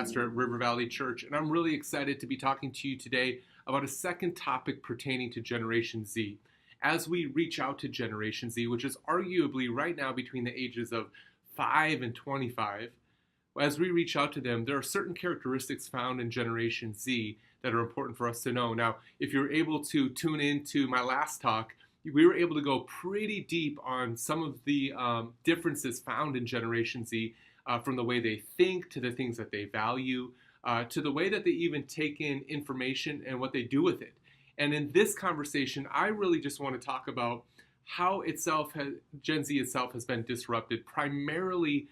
pastor at River Valley Church, and I'm really excited to be talking to you today about a second topic pertaining to Generation Z. As we reach out to Generation Z, which is arguably right now between the ages of 5 and 25, as we reach out to them, there are certain characteristics found in Generation Z that are important for us to know. Now, if you're able to tune into my last talk, we were able to go pretty deep on some of the differences found in Generation Z, from the way they think to the things that they value, to the way that they even take in information and what they do with it. And in this conversation, I really just want to talk about how Gen Z itself has been disrupted, primarily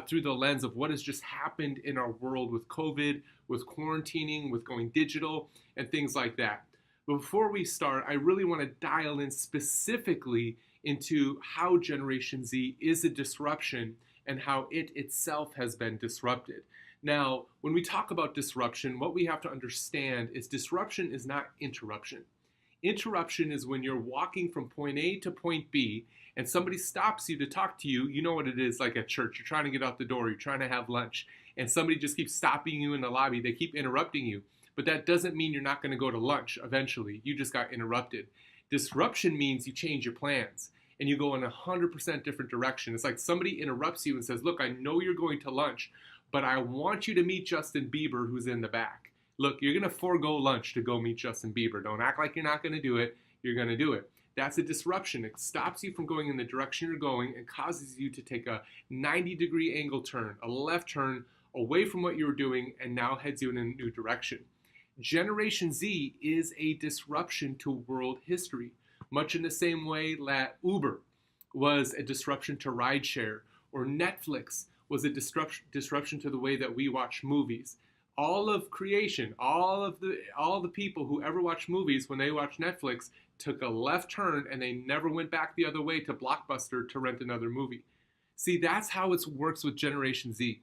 through the lens of what has just happened in our world with COVID, with quarantining, with going digital, and things like that. But before we start, I really want to dial in specifically into how Generation Z is a disruption and how it itself has been disrupted. Now, when we talk about disruption, what we have to understand is disruption is not interruption. Interruption is when you're walking from point A to point B and somebody stops you to talk to you. You know what it is like at church. You're trying to get out the door, you're trying to have lunch, and somebody just keeps stopping you in the lobby. They keep interrupting you. But that doesn't mean you're not going to go to lunch eventually. You just got interrupted. Disruption means you change your plans and you go in 100% different direction. It's like somebody interrupts you and says, look, I know you're going to lunch, but I want you to meet Justin Bieber, who's in the back. Look, you're going to forego lunch to go meet Justin Bieber. Don't act like you're not going to do it. You're going to do it. That's a disruption. It stops you from going in the direction you're going and causes you to take a 90-degree angle turn, a left turn away from what you were doing, and now heads you in a new direction. Generation Z is a disruption to world history, much in the same way that Uber was a disruption to rideshare, or Netflix was a disruption to the way that we watch movies. All of creation, all the people who ever watch movies, when they watch Netflix, took a left turn and they never went back the other way to Blockbuster to rent another movie. See, that's how it works with Generation Z.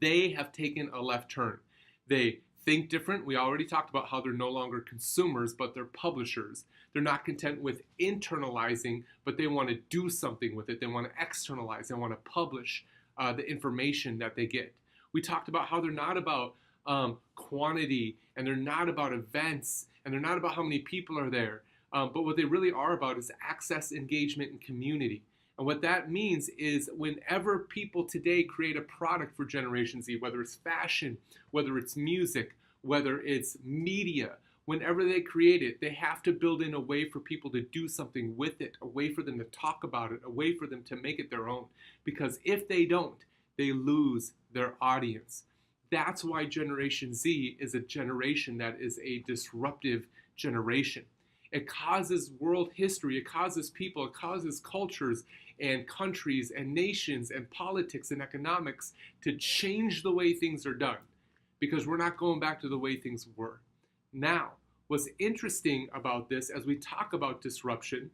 They have taken a left turn. They think different. We already talked about how they're no longer consumers, but they're publishers. They're not content with internalizing, but they want to do something with it. They want to externalize. They want to publish the information that they get. We talked about how they're not about quantity, and they're not about events, and they're not about how many people are there. But what they really are about is access, engagement, and community. And what that means is whenever people today create a product for Generation Z, whether it's fashion, whether it's music, whether it's media, whenever they create it, they have to build in a way for people to do something with it, a way for them to talk about it, a way for them to make it their own. Because if they don't, they lose their audience. That's why Generation Z is a generation that is a disruptive generation. It causes world history, it causes people, it causes cultures and countries and nations and politics and economics to change the way things are done, because we're not going back to the way things were. Now, what's interesting about this as we talk about disruption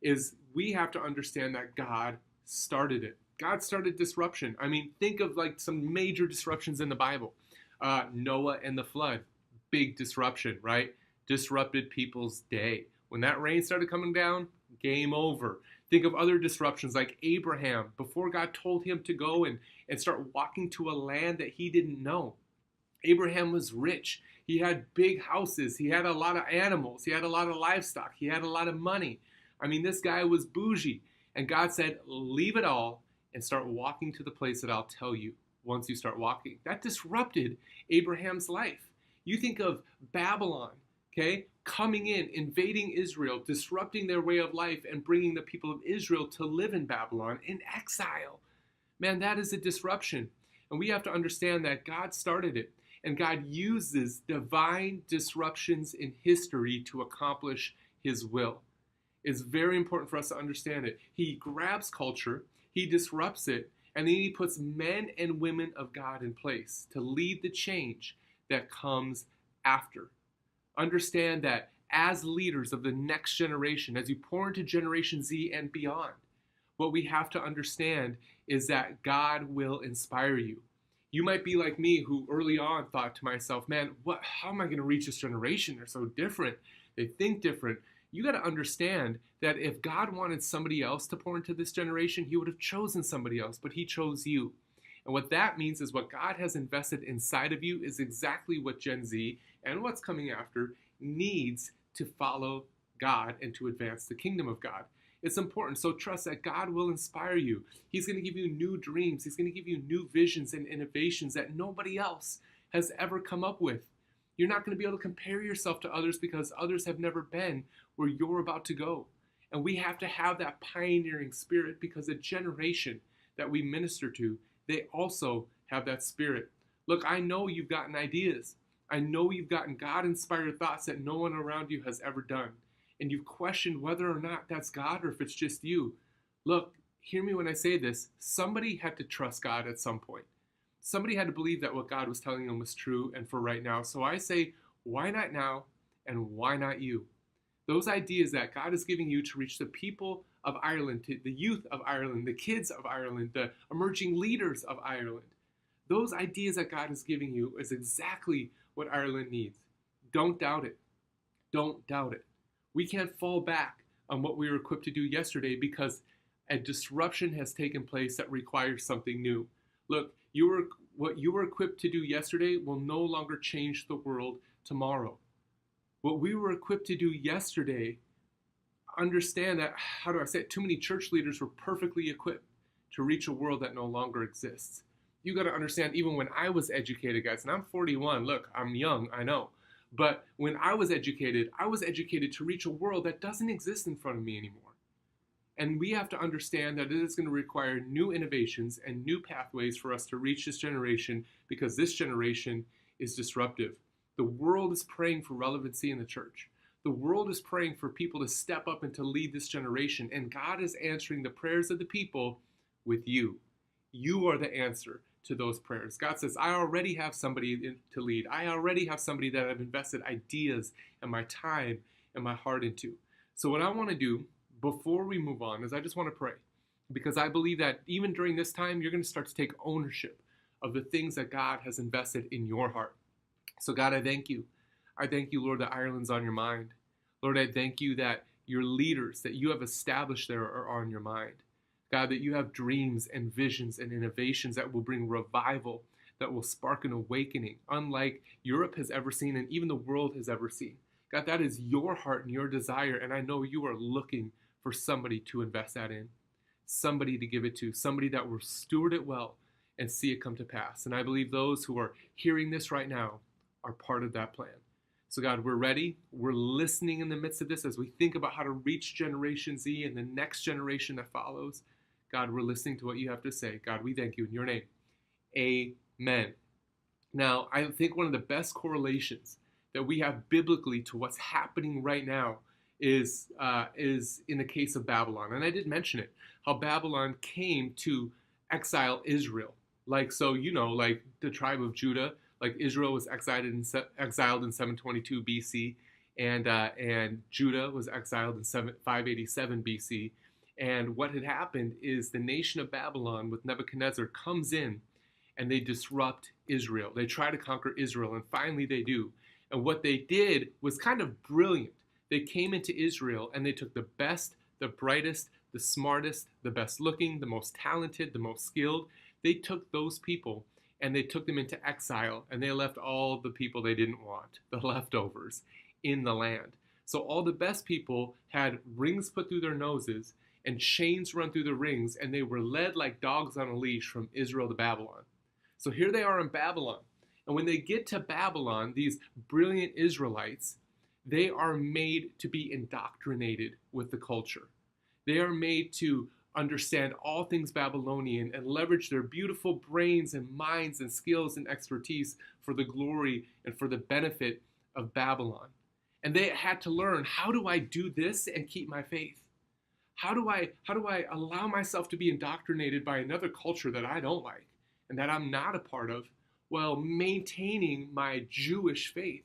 is we have to understand that God started it. God started disruption. I mean, think of like some major disruptions in the Bible. Noah and the flood, big disruption, right? Disrupted people's day. When that rain started coming down, game over. Think of other disruptions like Abraham, before God told him to go and start walking to a land that he didn't know. Abraham was rich. He had big houses. He had a lot of animals. He had a lot of livestock. He had a lot of money. I mean, this guy was bougie. And God said, leave it all and start walking to the place that I'll tell you once you start walking. That disrupted Abraham's life. You think of Babylon, okay, coming in, invading Israel, disrupting their way of life, and bringing the people of Israel to live in Babylon in exile. Man, that is a disruption. And we have to understand that God started it. And God uses divine disruptions in history to accomplish his will. It's very important for us to understand it. He grabs culture, he disrupts it, and then he puts men and women of God in place to lead the change that comes after. Understand that as leaders of the next generation, as you pour into Generation Z and beyond, what we have to understand is that God will inspire you. You might be like me, who early on thought to myself, man, how am I going to reach this generation? They're so different. They think different. You got to understand that if God wanted somebody else to pour into this generation, he would have chosen somebody else, but he chose you. And what that means is what God has invested inside of you is exactly what Gen Z and what's coming after needs to follow God and to advance the kingdom of God. It's important. So trust that God will inspire you. He's going to give you new dreams. He's going to give you new visions and innovations that nobody else has ever come up with. You're not going to be able to compare yourself to others because others have never been where you're about to go. And we have to have that pioneering spirit because the generation that we minister to, they also have that spirit. Look, I know you've gotten ideas. I know you've gotten God-inspired thoughts that no one around you has ever done. And you've questioned whether or not that's God or if it's just you. Look, hear me when I say this. Somebody had to trust God at some point. Somebody had to believe that what God was telling them was true and for right now. So I say, why not now and why not you? Those ideas that God is giving you to reach the people of Ireland, to the youth of Ireland, the kids of Ireland, the emerging leaders of Ireland, those ideas that God is giving you is exactly what Ireland needs. Don't doubt it. Don't doubt it. We can't fall back on what we were equipped to do yesterday because a disruption has taken place that requires something new. Look, what you were equipped to do yesterday will no longer change the world tomorrow. What we were equipped to do yesterday, understand that, how do I say it? Too many church leaders were perfectly equipped to reach a world that no longer exists. You got to understand, even when I was educated, guys, and I'm 41, look, I'm young, I know. But when I was educated to reach a world that doesn't exist in front of me anymore. And we have to understand that it is going to require new innovations and new pathways for us to reach this generation because this generation is disruptive. The world is praying for relevancy in the church. The world is praying for people to step up and to lead this generation. And God is answering the prayers of the people with you. You are the answer to those prayers. God says, I already have somebody to lead. I already have somebody that I've invested ideas and my time and my heart into. So what I want to do before we move on is I just want to pray. Because I believe that even during this time, you're going to start to take ownership of the things that God has invested in your heart. So God, I thank you. I thank you, Lord, that Ireland's on your mind. Lord, I thank you that your leaders that you have established there are on your mind. God, that you have dreams and visions and innovations that will bring revival, that will spark an awakening, unlike Europe has ever seen and even the world has ever seen. God, that is your heart and your desire, and I know you are looking for somebody to invest that in, somebody to give it to, somebody that will steward it well and see it come to pass. And I believe those who are hearing this right now are part of that plan. So God, we're ready. We're listening in the midst of this as we think about how to reach Generation Z and the next generation that follows. God, we're listening to what you have to say. God, we thank you in your name. Amen. Now, I think one of the best correlations that we have biblically to what's happening right now is in the case of Babylon. And I did mention it, how Babylon came to exile Israel. Like the tribe of Judah, like Israel was exiled in 722 BC, and Judah was exiled in 587 BC. And what had happened is the nation of Babylon with Nebuchadnezzar comes in and they disrupt Israel. They try to conquer Israel, and finally they do. And what they did was kind of brilliant. They came into Israel and they took the best, the brightest, the smartest, the best looking, the most talented, the most skilled. They took those people and they took them into exile, and they left all the people they didn't want, the leftovers, in the land. So all the best people had rings put through their noses and chains run through the rings, and they were led like dogs on a leash from Israel to Babylon. So here they are in Babylon. And when they get to Babylon, these brilliant Israelites, they are made to be indoctrinated with the culture. They are made to understand all things Babylonian and leverage their beautiful brains and minds and skills and expertise for the glory and for the benefit of Babylon. And they had to learn, how do I do this and keep my faith? How do I allow myself to be indoctrinated by another culture that I don't like and that I'm not a part of, while maintaining my Jewish faith?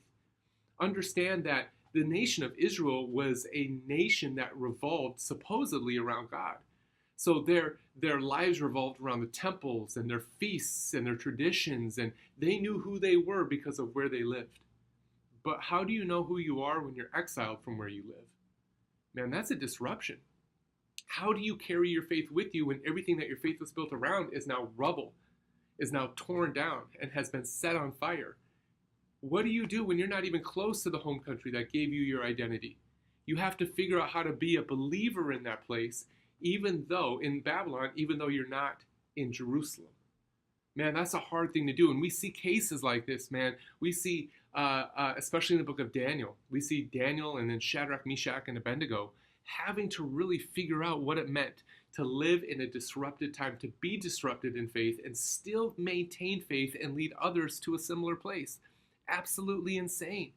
Understand that the nation of Israel was a nation that revolved supposedly around God. So their lives revolved around the temples and their feasts and their traditions, and they knew who they were because of where they lived. But how do you know who you are when you're exiled from where you live? Man, that's a disruption. How do you carry your faith with you when everything that your faith was built around is now rubble? is now torn down and has been set on fire. What do you do when you're not even close to the home country that gave you your identity? You have to figure out how to be a believer in that place, even though in Babylon, even though you're not in Jerusalem. Man, that's a hard thing to do. And we see cases like this, man. We see, especially in the book of Daniel, we see Daniel and then Shadrach, Meshach, and Abednego having to really figure out what it meant to live in a disrupted time, to be disrupted in faith and still maintain faith and lead others to a similar place. Absolutely insane.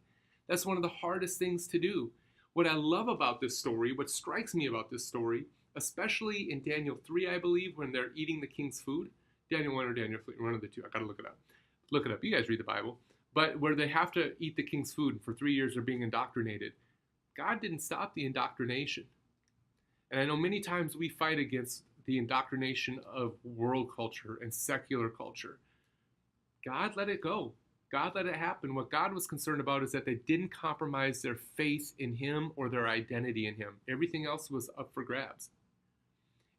That's one of the hardest things to do. What I love about this story, what strikes me about this story, especially in Daniel 3, I believe, when they're eating the king's food, Daniel 1 or Daniel 3, one of the two, I gotta look it up. Look it up, you guys read the Bible. But where they have to eat the king's food, and for 3 years they're being indoctrinated. God didn't stop the indoctrination. And I know many times we fight against the indoctrination of world culture and secular culture. God let it go. God let it happen. What God was concerned about is that they didn't compromise their faith in Him or their identity in Him. Everything else was up for grabs.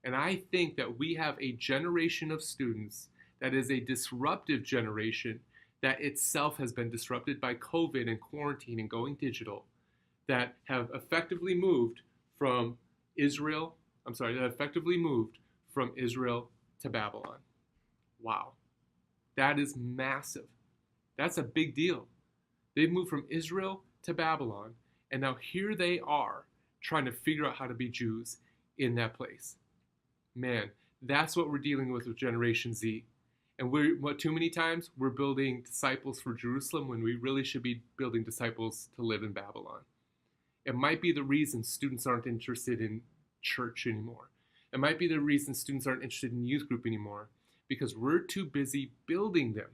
And I think that we have a generation of students that is a disruptive generation that itself has been disrupted by COVID and quarantine and going digital, that have effectively moved from Israel to Babylon. Wow. That is massive. That's a big deal. They've moved from Israel to Babylon, and now here they are trying to figure out how to be Jews in that place. Man, that's what we're dealing with Generation Z. And too many times we're building disciples for Jerusalem when we really should be building disciples to live in Babylon. It might be the reason students aren't interested in church anymore. It might be the reason students aren't interested in youth group anymore, because we're too busy building them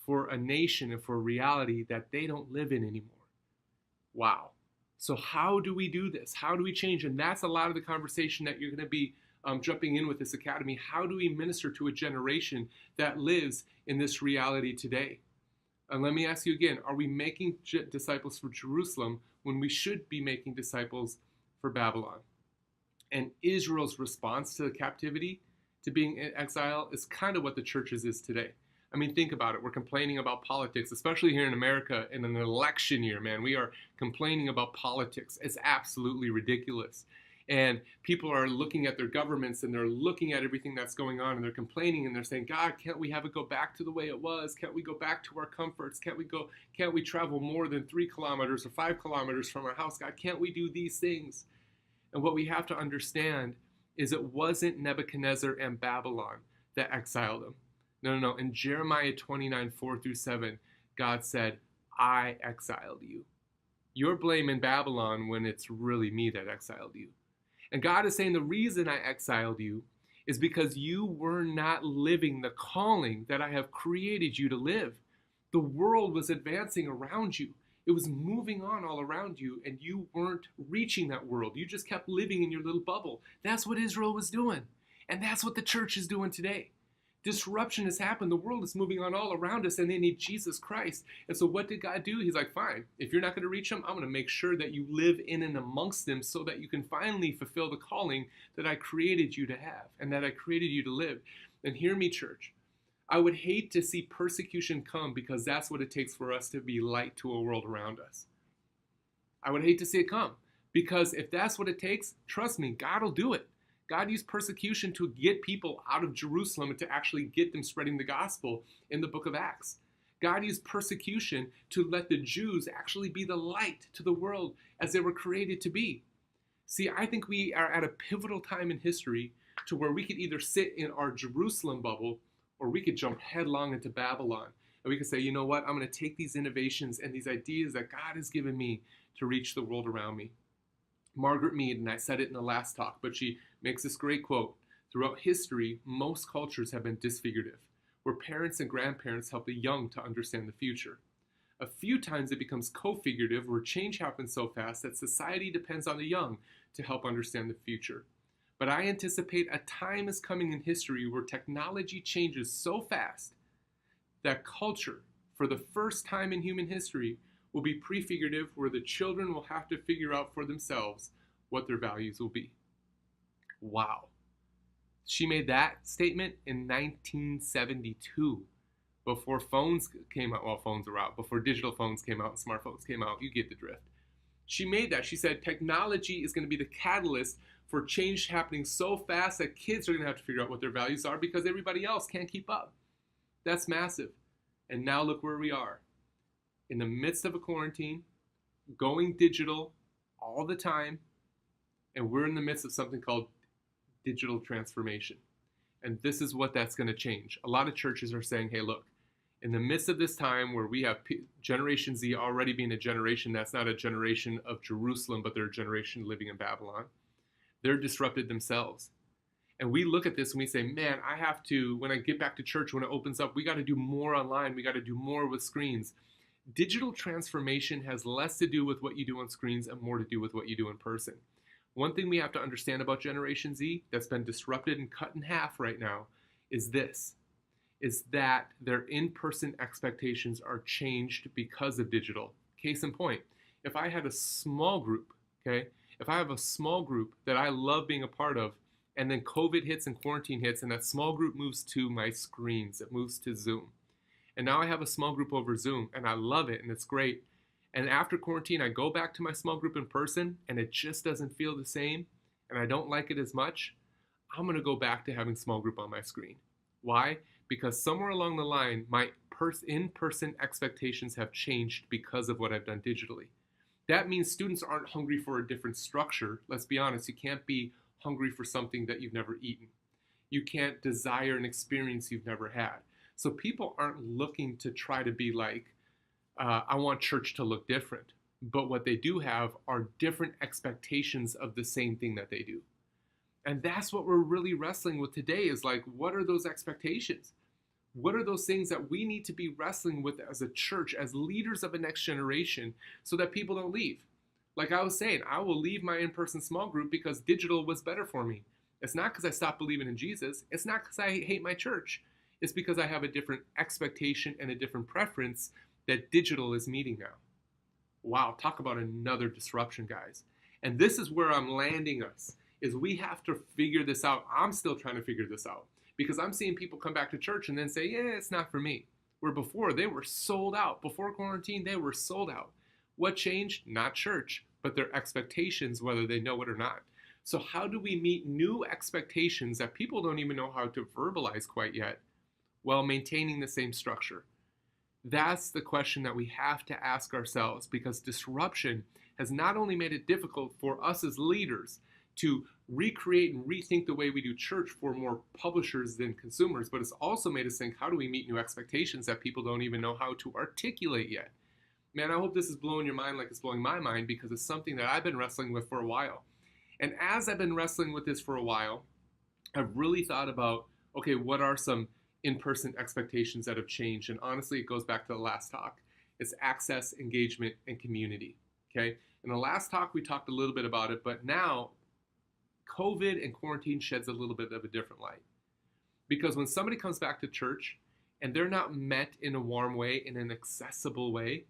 for a nation and for a reality that they don't live in anymore. Wow. So how do we do this? How do we change? And that's a lot of the conversation that you're going to be jumping in with this academy. How do we minister to a generation that lives in this reality today? And let me ask you again, are we making disciples for Jerusalem when we should be making disciples for Babylon? And Israel's response to the captivity, to being in exile, is kind of what the church's is today. I mean, think about it. We're complaining about politics, especially here in America in an election year, man. We are complaining about politics. It's absolutely ridiculous. And people are looking at their governments and they're looking at everything that's going on and they're complaining and they're saying, God, can't we have it go back to the way it was? Can't we go back to our comforts? Can't we travel more than 3 kilometers or 5 kilometers from our house? God, can't we do these things? And what we have to understand is it wasn't Nebuchadnezzar and Babylon that exiled them. No. In Jeremiah 29, 4-7, God said, I exiled you. You're blaming Babylon when it's really me that exiled you. And God is saying the reason I exiled you is because you were not living the calling that I have created you to live. The world was advancing around you. It was moving on all around you, and you weren't reaching that world. You just kept living in your little bubble. That's what Israel was doing. And that's what the church is doing today. Disruption has happened. The world is moving on all around us, and they need Jesus Christ. And so what did God do? He's like, fine, if you're not going to reach them, I'm going to make sure that you live in and amongst them so that you can finally fulfill the calling that I created you to have and that I created you to live. And hear me, church. I would hate to see persecution come because that's what it takes for us to be light to a world around us. I would hate to see it come because if that's what it takes, trust me, God will do it. God used persecution to get people out of Jerusalem and to actually get them spreading the gospel in the book of Acts. God used persecution to let the Jews actually be the light to the world as they were created to be. See, I think we are at a pivotal time in history to where we could either sit in our Jerusalem bubble or we could jump headlong into Babylon. And we could say, you know what, I'm going to take these innovations and these ideas that God has given me to reach the world around me. Margaret Mead, and I said it in the last talk, but she makes this great quote. Throughout history, most cultures have been disfigurative, where parents and grandparents help the young to understand the future. A few times it becomes co-figurative, where change happens so fast that society depends on the young to help understand the future. But I anticipate a time is coming in history where technology changes so fast that culture, for the first time in human history, will be prefigurative, where the children will have to figure out for themselves what their values will be. Wow. She made that statement in 1972, before phones came out. Well, phones were out. Before digital phones came out and smartphones came out. You get the drift. She made that. She said technology is going to be the catalyst for change happening so fast that kids are going to have to figure out what their values are because everybody else can't keep up. That's massive. And now look where we are. In the midst of a quarantine, going digital all the time, and we're in the midst of something called digital transformation. And this is what that's going to change. A lot of churches are saying, hey, look, in the midst of this time where we have Generation Z already being a generation that's not a generation of Jerusalem, but they're a generation living in Babylon, they're disrupted themselves. And we look at this and we say, man, I have to, when I get back to church, when it opens up, we got to do more online. We got to do more with screens. Digital transformation has less to do with what you do on screens and more to do with what you do in person. One thing we have to understand about Generation Z that's been disrupted and cut in half right now is this, is that their in-person expectations are changed because of digital. Case in point, if I had a small group, okay, if I have a small group that I love being a part of, and then COVID hits and quarantine hits, and that small group moves to my screens, it moves to Zoom. And now I have a small group over Zoom, and I love it, and it's great. And after quarantine, I go back to my small group in person, and it just doesn't feel the same, and I don't like it as much. I'm going to go back to having small group on my screen. Why? Because somewhere along the line, my in-person expectations have changed because of what I've done digitally. That means students aren't hungry for a different structure. Let's be honest, you can't be hungry for something that you've never eaten. You can't desire an experience you've never had. So people aren't looking to try to be like, I want church to look different. But what they do have are different expectations of the same thing that they do. And that's what we're really wrestling with today is like, what are those expectations? What are those things that we need to be wrestling with as a church, as leaders of a next generation, so that people don't leave? Like I was saying, I will leave my in-person small group because digital was better for me. It's not because I stopped believing in Jesus. It's not because I hate my church. It's because I have a different expectation and a different preference that digital is meeting now. Wow, talk about another disruption, guys. And this is where I'm landing us, is we have to figure this out. I'm still trying to figure this out because I'm seeing people come back to church and then say, yeah, it's not for me. Where before they were sold out. Before quarantine, they were sold out. What changed? Not church, but their expectations, whether they know it or not. So how do we meet new expectations that people don't even know how to verbalize quite yet while maintaining the same structure? That's the question that we have to ask ourselves, because disruption has not only made it difficult for us as leaders to recreate and rethink the way we do church for more publishers than consumers, but it's also made us think, how do we meet new expectations that people don't even know how to articulate yet? Man, I hope this is blowing your mind like it's blowing my mind, because it's something that I've been wrestling with for a while. And as I've been wrestling with this for a while, I've really thought about, okay, what are some in-person expectations that have changed? And honestly, it goes back to the last talk. It's access, engagement, and community, okay? In the last talk, we talked a little bit about it, but now COVID and quarantine sheds a little bit of a different light. Because when somebody comes back to church and they're not met in a warm way, in an accessible way,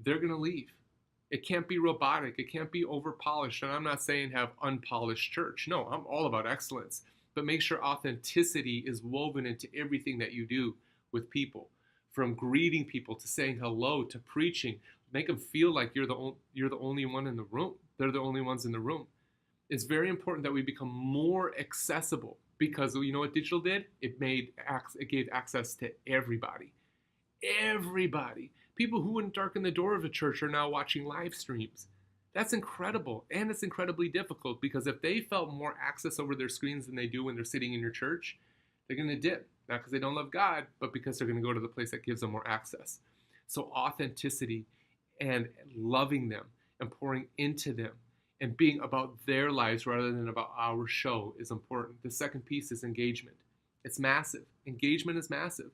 they're going to leave. It can't be robotic. It can't be over-polished. And I'm not saying have unpolished church. No, I'm all about excellence. But make sure authenticity is woven into everything that you do with people. From greeting people to saying hello to preaching. Make them feel like you're the only one in the room. They're the only ones in the room. It's very important that we become more accessible, because you know what digital did? It gave access to everybody. Everybody. People who wouldn't darken the door of a church are now watching live streams. That's incredible, and it's incredibly difficult, because if they felt more access over their screens than they do when they're sitting in your church, they're going to dip. Not because they don't love God, but because they're going to go to the place that gives them more access. So authenticity and loving them and pouring into them and being about their lives rather than about our show is important. The second piece is engagement. It's massive. Engagement is massive.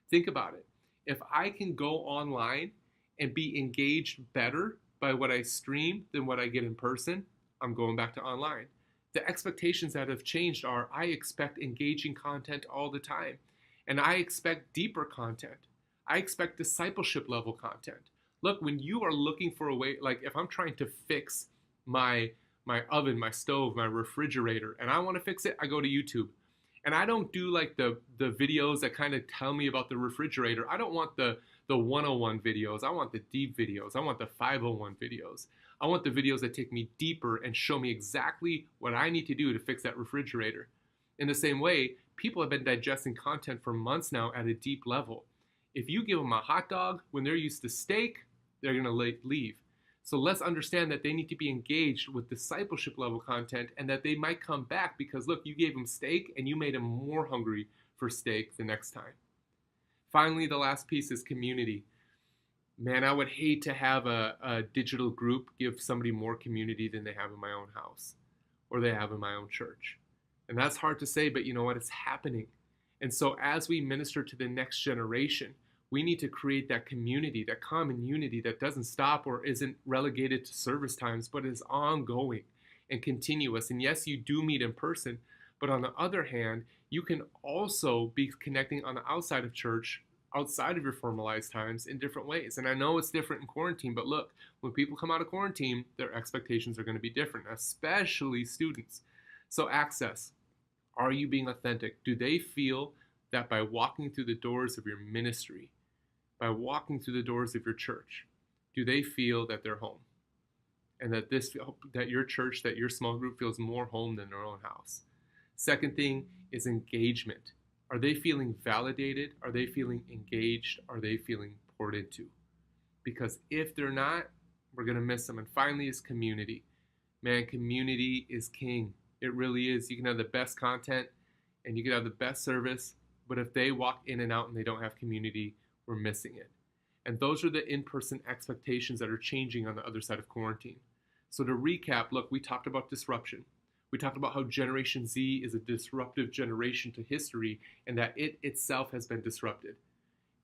Think about it. If I can go online and be engaged better by what I stream than what I get in person, I'm going back to online. The expectations that have changed are, I expect engaging content all the time. And I expect deeper content. I expect discipleship level content. Look, when you are looking for a way, like if I'm trying to fix my oven, my stove, my refrigerator, and I want to fix it, I go to YouTube. And I don't do like the videos that kind of tell me about the refrigerator. I don't want the 101 videos. I want the deep videos. I want the 501 videos. I want the videos that take me deeper and show me exactly what I need to do to fix that refrigerator. In the same way, people have been digesting content for months now at a deep level. If you give them a hot dog when they're used to steak, they're going to leave. So let's understand that they need to be engaged with discipleship level content, and that they might come back because, look, you gave them steak and you made them more hungry for steak the next time. Finally, the last piece is community. Man, I would hate to have a digital group give somebody more community than they have in my own house or they have in my own church. And that's hard to say, but you know what? It's happening. And so as we minister to the next generation, we need to create that community, that common unity that doesn't stop or isn't relegated to service times, but is ongoing and continuous. And yes, you do meet in person, but on the other hand, you can also be connecting on the outside of church, outside of your formalized times in different ways. And I know it's different in quarantine, but look, when people come out of quarantine, their expectations are going to be different, especially students. So access. Are you being authentic? Do they feel that by walking through the doors of your ministry, by walking through the doors of your church, do they feel that they're home? And that your church, that your small group feels more home than their own house? Second thing is engagement. Are they feeling validated? Are they feeling engaged? Are they feeling poured into? Because if they're not, we're going to miss them. And finally is community. Man, community is king. It really is. You can have the best content and you can have the best service, but if they walk in and out and they don't have community, we're missing it. And those are the in-person expectations that are changing on the other side of quarantine. So to recap, look, we talked about disruption. We talked about how Generation Z is a disruptive generation to history and that it itself has been disrupted,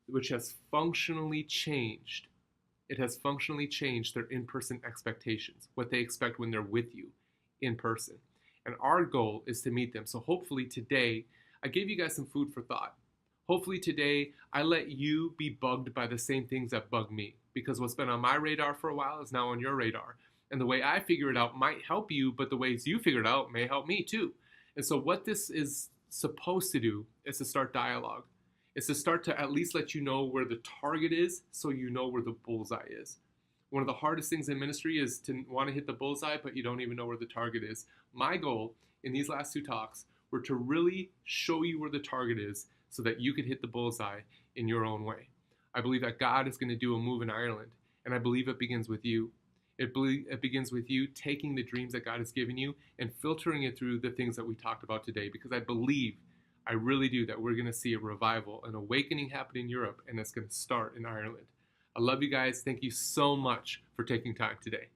which has functionally changed. It has functionally changed their in-person expectations, what they expect when they're with you in person. And our goal is to meet them. So hopefully today, I gave you guys some food for thought. Hopefully today, I let you be bugged by the same things that bug me, because what's been on my radar for a while is now on your radar. And the way I figure it out might help you, but the ways you figure it out may help me too. And so what this is supposed to do is to start dialogue. It's to start to at least let you know where the target is so you know where the bullseye is. One of the hardest things in ministry is to want to hit the bullseye, but you don't even know where the target is. My goal in these last two talks were to really show you where the target is so that you could hit the bullseye in your own way. I believe that God is going to do a move in Ireland, and I believe it begins with you. It begins with you taking the dreams that God has given you and filtering it through the things that we talked about today, because I really do, that we're going to see a revival, an awakening happen in Europe, and it's going to start in Ireland. I love you guys. Thank you so much for taking time today.